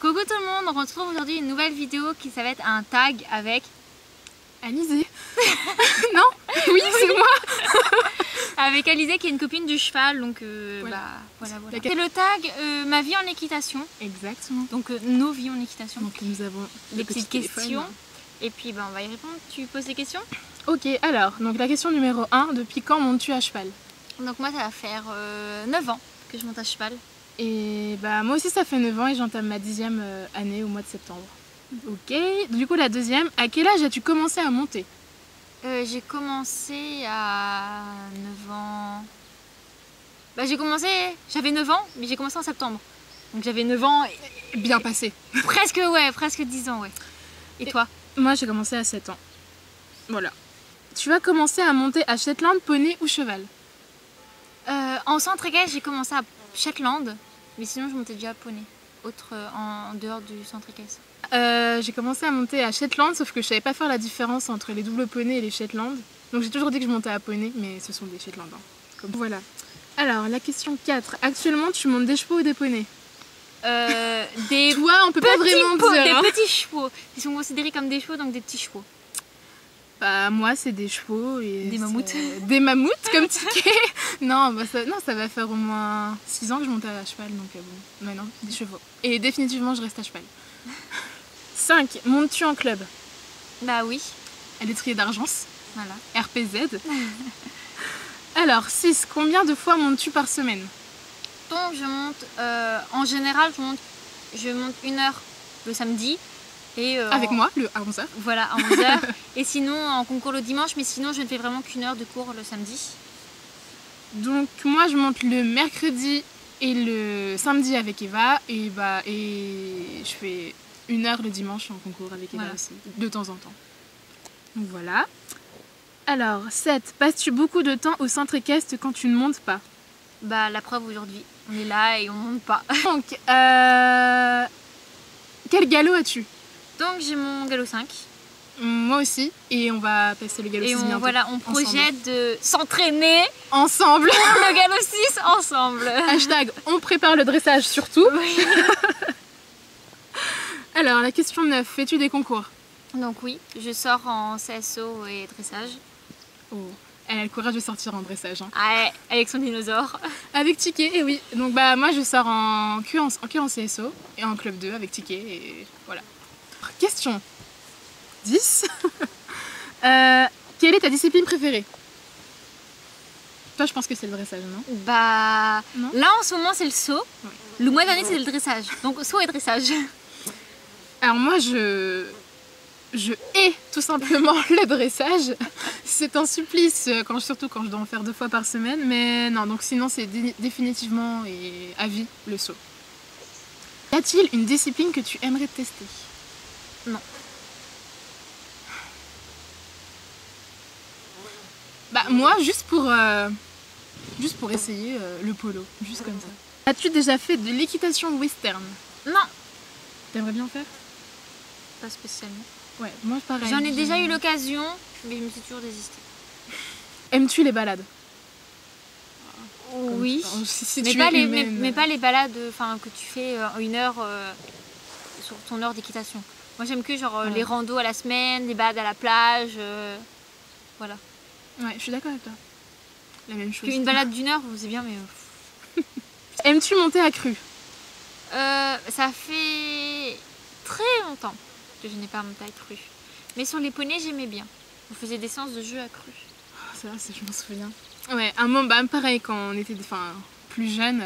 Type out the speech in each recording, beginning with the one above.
Coucou tout le monde, on retrouve aujourd'hui une nouvelle vidéo qui ça va être un tag avec Alizée. Non? Oui, c'est moi. avec Alizée qui est une copine du cheval, donc voilà. C'est le tag ma vie en équitation. Exactement. Donc nos vies en équitation. Donc nous avons des petites questions. Et puis on va y répondre. Tu poses des questions? Ok, alors, donc la question numéro 1, depuis quand montes-tu à cheval? Donc moi ça va faire 9 ans que je monte à cheval. Et bah moi aussi ça fait 9 ans et j'entame ma 10e année au mois de septembre. Ok, du coup la deuxième, à quel âge as-tu commencé à monter? J'ai commencé à 9 ans. Bah j'avais 9 ans, mais j'ai commencé en septembre. Donc j'avais 9 ans. Bien passé. Presque 10 ans, ouais. Et toi? Moi j'ai commencé à 7 ans. Voilà. Tu as commencé à monter à Shetland, poney ou cheval? En centre équestre, j'ai commencé à Shetland, mais sinon je montais déjà à poney, en dehors du centre équestre. J'ai commencé à monter à Shetland, sauf que je savais pas faire la différence entre les doubles poneys et les Shetland. Donc j'ai toujours dit que je montais à poney, mais ce sont des Shetland. Hein. Comme... Voilà. Alors, la question 4. Actuellement, tu montes des chevaux ou des poneys? Des Toi, on peut pas vraiment dire. Des petits chevaux. Ils sont considérés comme des chevaux, donc des petits chevaux. Bah, moi, c'est des chevaux et... Des mammouths. Des mammouths, comme Ticket. Non, bah ça va faire au moins 6 ans que je monte à cheval, donc bon. Mais non, des chevaux. Et définitivement, je reste à cheval. 5. Montes-tu en club? Bah oui. À l'étrier d'Argence. Voilà. RPZ. Alors, 6. Combien de fois montes-tu par semaine? Donc je monte, en général, je monte 1 heure le samedi. Et avec moi, à 11h. Voilà, à 11h. Et sinon, en concours le dimanche, mais sinon, je ne fais vraiment qu'1 heure de cours le samedi. Donc, moi, je monte le mercredi et le samedi avec Eva. Et je fais 1 heure le dimanche en concours avec Eva aussi, de temps en temps. Donc voilà. Alors, 7. Passes-tu beaucoup de temps au centre équestre quand tu ne montes pas? Bah, la preuve aujourd'hui. On est là et on ne monte pas. Donc, quel galop as-tu? Donc j'ai mon galop 5. Moi aussi, et on va passer le galop 6 bientôt. Voilà, on projette de s'entraîner ensemble pour le galop 6 ensemble. Hashtag on prépare le dressage surtout. Oui. Alors la question 9, fais-tu des concours? Donc oui, je sors en CSO et dressage. Oh, elle a le courage de sortir en dressage. Hein. Ah, avec son dinosaure. Avec Ticket, et oui. Donc bah moi je sors en CSO et en club 2 avec Ticket et voilà. Question 10. Quelle est ta discipline préférée? Toi, je pense que c'est le dressage, non? Bah, non, là en ce moment c'est le saut. Ouais. Le mois dernier c'est le dressage. Donc saut et dressage. Alors moi je hais tout simplement le dressage. C'est un supplice, surtout quand je dois en faire 2 fois par semaine. Mais non, donc sinon c'est définitivement et à vie le saut. Y a-t-il une discipline que tu aimerais tester? Non. Bah moi juste pour essayer le polo, juste comme ça. As-tu déjà fait de l'équitation western? Non. T'aimerais bien en faire? Pas spécialement. Ouais, moi pareil. J'en ai déjà eu l'occasion, mais je me suis toujours désistée. Aimes-tu les balades? Oui, si mais, tu pas les balades que tu fais 1 heure sur ton heure d'équitation. Moi j'aime que les randos à la semaine, les balades à la plage, voilà. Ouais, je suis d'accord avec toi. La même chose. Une balade d'1 heure, c'est bien, mais... Aimes-tu monter à cru? Ça fait très longtemps que je n'ai pas monté à cru. Mais sur les poneys, j'aimais bien. On faisait des séances de jeu à cru. C'est vrai, je m'en souviens. Ouais, un moment, pareil, quand on était plus jeune,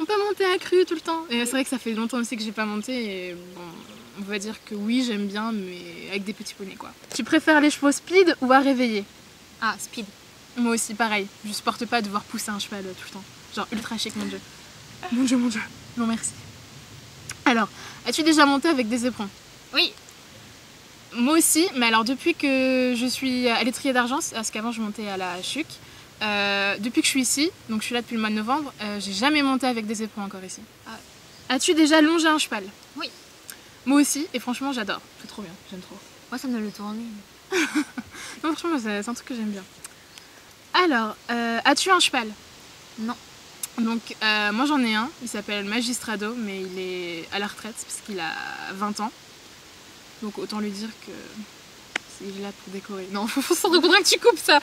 on peut monter à cru tout le temps. Et c'est vrai que ça fait longtemps aussi que j'ai pas monté. Et bon, on va dire que oui, j'aime bien, mais avec des petits poneys, quoi. Tu préfères les chevaux speed ou à réveiller? Ah, speed. Moi aussi, pareil. Je supporte pas devoir pousser un cheval tout le temps. Genre ultra chic, mon dieu. Mon dieu, mon dieu. Non, merci. Alors, as-tu déjà monté avec des éperons? Oui. Moi aussi, mais alors depuis que je suis à l'étrier d'Argence, parce qu'avant je montais à la Chuc, depuis que je suis ici, donc je suis là depuis le mois de novembre, j'ai jamais monté avec des éperons encore ici. Ah. As-tu déjà longé un cheval? Oui. Moi aussi, et franchement j'adore, c'est trop bien, j'aime trop. Moi ça me le tourner. Non, franchement c'est un truc que j'aime bien. Alors, as-tu un cheval? Non. Donc moi j'en ai un, il s'appelle Magistrado, mais il est à la retraite parce qu'il a 20 ans. Donc autant lui dire que il est là pour décorer. Non, faudrait que tu coupes ça.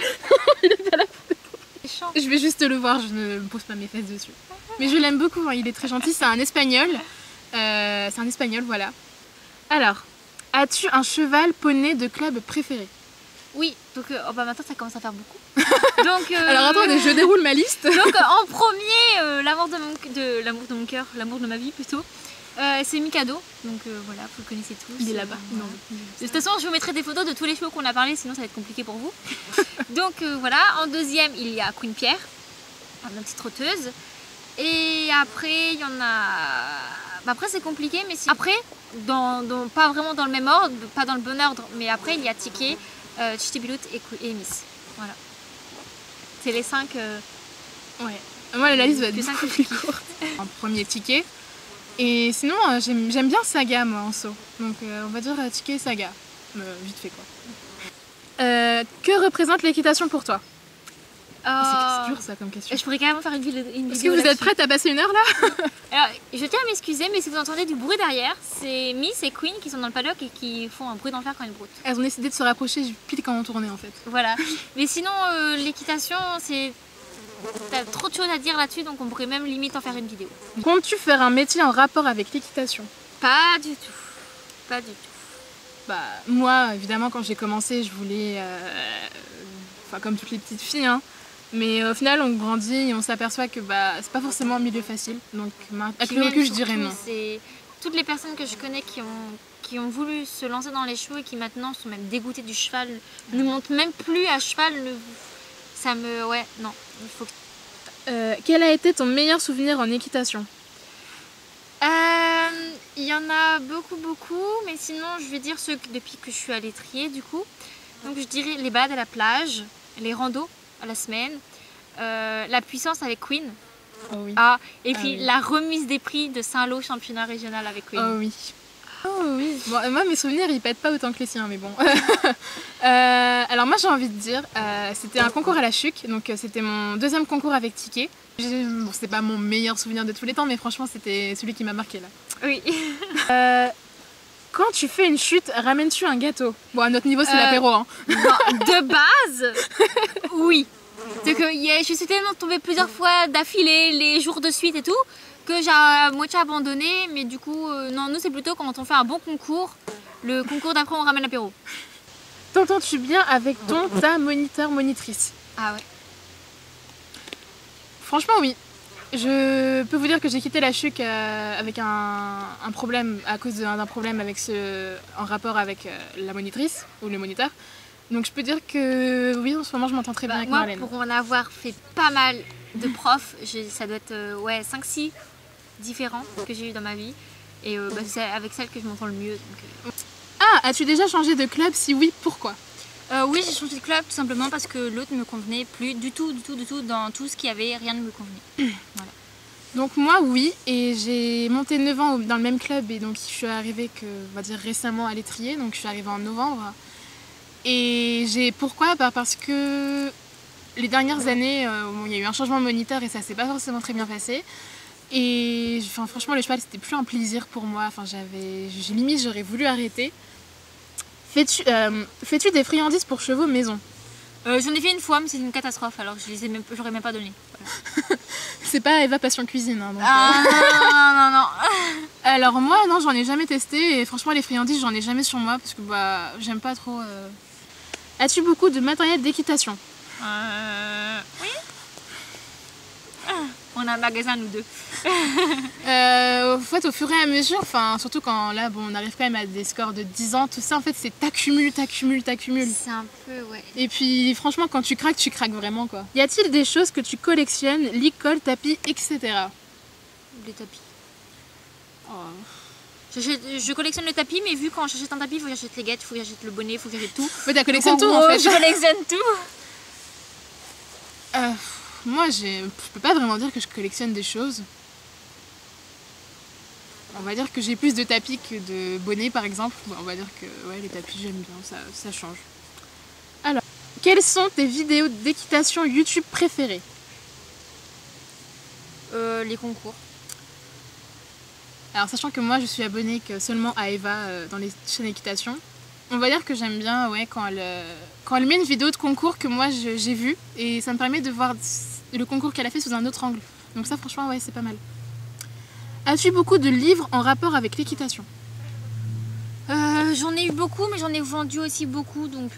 Il est pas là pour décorer. Je vais juste le voir, je ne me pose pas mes fesses dessus. Mais je l'aime beaucoup, hein, il est très gentil, c'est un espagnol. Voilà. Alors, as-tu un cheval poney de club préféré? Oui, donc maintenant ça commence à faire beaucoup. Donc, alors attendez, je déroule ma liste. Donc en premier, l'amour de mon cœur, l'amour de ma vie plutôt, c'est Mikado. Donc voilà, vous le connaissez tous. Il est là-bas. De toute façon, je vous mettrai des photos de tous les chevaux qu'on a parlé, sinon ça va être compliqué pour vous. Donc voilà, en deuxième, il y a Queen Pierre, ma petite trotteuse. Et après, il y en a... Après, c'est compliqué, mais si... Après, pas vraiment dans le même ordre, pas dans le bon ordre, mais après, il y a Ticket, Ch'tibilout et Miss. Voilà. C'est les 5... Ouais. Moi, la liste va être beaucoup plus courte. En premier, Ticket. Et sinon, j'aime bien Saga, moi, en saut. Donc, on va dire Ticket et Saga. Vite fait, quoi. Que représente l'équitation pour toi? C'est dur ça comme question. Je pourrais carrément faire une vidéo. Est-ce que vous êtes prête à passer une heure là? Alors, je tiens à m'excuser, mais si vous entendez du bruit derrière, c'est Miss et Queen qui sont dans le paddock et qui font un bruit d'enfer quand ils broutent. Elles ont décidé de se rapprocher pile quand on tournait en fait. Voilà. Mais sinon, l'équitation, c'est... T'as trop de choses à dire là-dessus, donc on pourrait même limite en faire une vidéo. Comptes-tu faire un métier en rapport avec l'équitation? Pas du tout. Pas du tout. Bah, moi, évidemment, quand j'ai commencé, je voulais... Enfin, comme toutes les petites filles, hein. Mais au final, on grandit et on s'aperçoit que bah, c'est pas forcément un milieu facile. Donc, avec le recul, je dirais non. C'est toutes les personnes que je connais qui ont voulu se lancer dans les chevaux et qui maintenant sont même dégoûtées du cheval, ne montent même plus à cheval. Ça me... Ouais, non. Il faut que... Quel a été ton meilleur souvenir en équitation? Il y en a beaucoup, mais sinon, je vais dire ceux depuis que je suis à l'étrier, du coup. Donc, je dirais les balades à la plage, les randos à la semaine, la puissance avec Queen. Oh oui. Et puis oui. La remise des prix de Saint-Lô championnat régional avec Queen. Oh oui. Oh oui. Bon, moi mes souvenirs ils pètent pas autant que les siens, mais bon. Alors moi j'ai envie de dire, c'était un concours à la Chuc, donc c'était mon deuxième concours avec Ticket. Bon, c'est pas mon meilleur souvenir de tous les temps, mais franchement c'était celui qui m'a marqué là. Oui. Quand tu fais une chute, ramènes-tu un gâteau? Bon, à notre niveau, c'est l'apéro. Hein. De base, oui. C'est que je suis tellement tombée plusieurs fois d'affilée, les jours de suite et tout, que j'ai à moitié abandonné. Mais du coup, non, nous, c'est plutôt quand on fait un bon concours. Le concours d'après, on ramène l'apéro. T'entends-tu bien avec ta monitrice? Ah ouais. Franchement, oui. Je peux vous dire que j'ai quitté la Chuc avec un problème, à cause d'un problème avec en rapport avec la monitrice ou le moniteur. Donc je peux dire que oui, en ce moment je m'entends très bien avec Marlène. Moi, pour en avoir fait pas mal de profs, ça doit être 5-6 différents que j'ai eu dans ma vie. Et c'est avec celle que je m'entends le mieux. Donc, as-tu déjà changé de club? Si oui, pourquoi? Oui, j'ai changé de club tout simplement parce que l'autre ne me convenait plus du tout dans tout ce qu'il y avait, rien ne me convenait. Voilà. Donc moi oui, et j'ai monté 9 ans dans le même club et donc je suis arrivée on va dire récemment à l'étrier, donc je suis arrivée en novembre. Et pourquoi? Parce que les dernières années, il y a eu un changement de moniteur et ça s'est pas forcément très bien passé. Et franchement le cheval c'était plus un plaisir pour moi, limite j'aurais voulu arrêter. Fais-tu des friandises pour chevaux maison? J'en ai fait une fois, mais c'est une catastrophe, alors j'aurais même pas donné. Voilà. C'est pas Eva Passion Cuisine. Hein, donc, non. Alors moi, non, j'en ai jamais testé et franchement les friandises, j'en ai jamais sur moi parce que j'aime pas trop. As-tu beaucoup de matériel d'équitation? Oui. On a un magasin nous deux. En fait, au fur et à mesure, surtout quand là, on arrive quand même à des scores de 10 ans, tout ça, en fait, c'est t'accumules. C'est un peu, ouais. Et puis, franchement, quand tu craques vraiment, quoi. Y a-t-il des choses que tu collectionnes, licol, tapis, etc.? Les tapis. Oh. Je collectionne le tapis, mais vu quand j'achète un tapis, il faut que j'achète les guettes, il faut que j'achète le bonnet, il faut que j'achète tout. Ouais, tu collectionnes tout, en fait. Je collectionne tout. Moi, je peux pas vraiment dire que je collectionne des choses. On va dire que j'ai plus de tapis que de bonnets, par exemple. On va dire que ouais, les tapis, j'aime bien, ça change. Alors, quelles sont tes vidéos d'équitation YouTube préférées? Les concours. Alors sachant que moi je suis abonnée que seulement à Eva dans les chaînes équitation, on va dire que j'aime bien quand elle met une vidéo de concours que moi j'ai vue et ça me permet de voir le concours qu'elle a fait sous un autre angle. Donc ça franchement ouais c'est pas mal. As-tu beaucoup de livres en rapport avec l'équitation? J'en ai eu beaucoup mais j'en ai vendu aussi beaucoup donc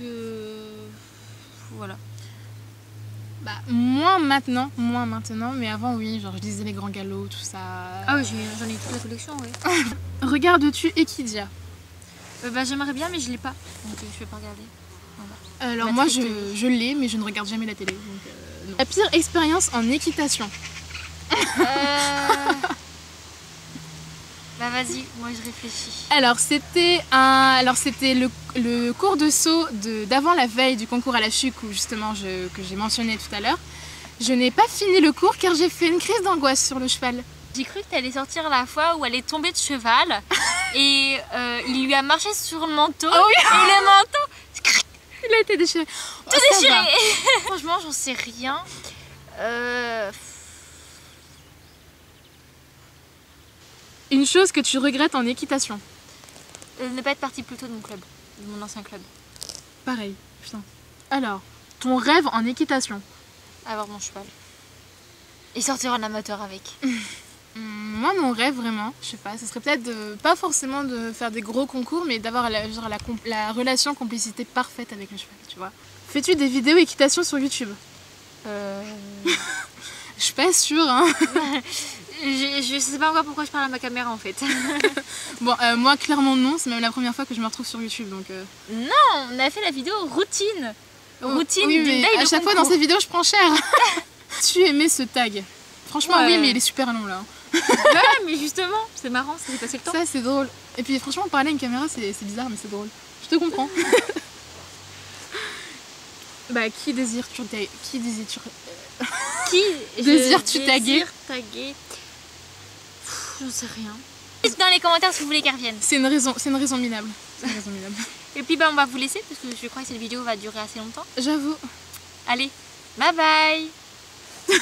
voilà. Bah, moins maintenant, mais avant oui, genre je lisais les grands galops, tout ça. Ah oui, j'en ai eu toute la collection, oui. Regardes-tu Equidia? Bah j'aimerais bien mais je l'ai pas, donc je vais pas regarder. Voilà. Alors moi je l'ai mais je ne regarde jamais la télé. Donc, non. La pire expérience en équitation? Bah vas-y, moi je réfléchis. Alors c'était le cours de saut d'avant la veille du concours à la Chuc où justement que j'ai mentionné tout à l'heure. Je n'ai pas fini le cours car j'ai fait une crise d'angoisse sur le cheval. J'ai cru que tu allais sortir la fois où elle est tombée de cheval et il lui a marché sur le manteau et le manteau il a été déchiré. Tout déchiré. Franchement j'en sais rien. Une chose que tu regrettes en équitation? Ne pas être partie plus tôt de mon club, de mon ancien club. Pareil, putain. Alors, ton rêve en équitation? Avoir mon cheval. Et sortir en amateur avec. Moi, mon rêve vraiment, je sais pas, ce serait peut-être pas forcément de faire des gros concours, mais d'avoir la relation complicité parfaite avec le cheval, tu vois. Fais-tu des vidéos équitation sur YouTube? Je suis pas sûre, hein. Je sais pas encore pourquoi je parle à ma caméra en fait. Bon, moi clairement non, c'est même la première fois que je me retrouve sur YouTube donc. Non, on a fait la vidéo routine. Routine oui, d'une mais veille à de chaque fois concours. dans ces vidéos je prends cher. Tu aimais ce tag? Franchement oui, mais il est super long là. Ouais, mais justement, c'est marrant, ça fait passer le temps. Ça c'est drôle. Et puis franchement parler à une caméra c'est bizarre mais c'est drôle. Je te comprends. Bah qui désires-tu taguer? J'en sais rien. Dites dans les commentaires si vous voulez qu'elle revienne. C'est une raison minable. Et puis bah on va vous laisser parce que je crois que cette vidéo va durer assez longtemps. J'avoue. Allez, bye bye.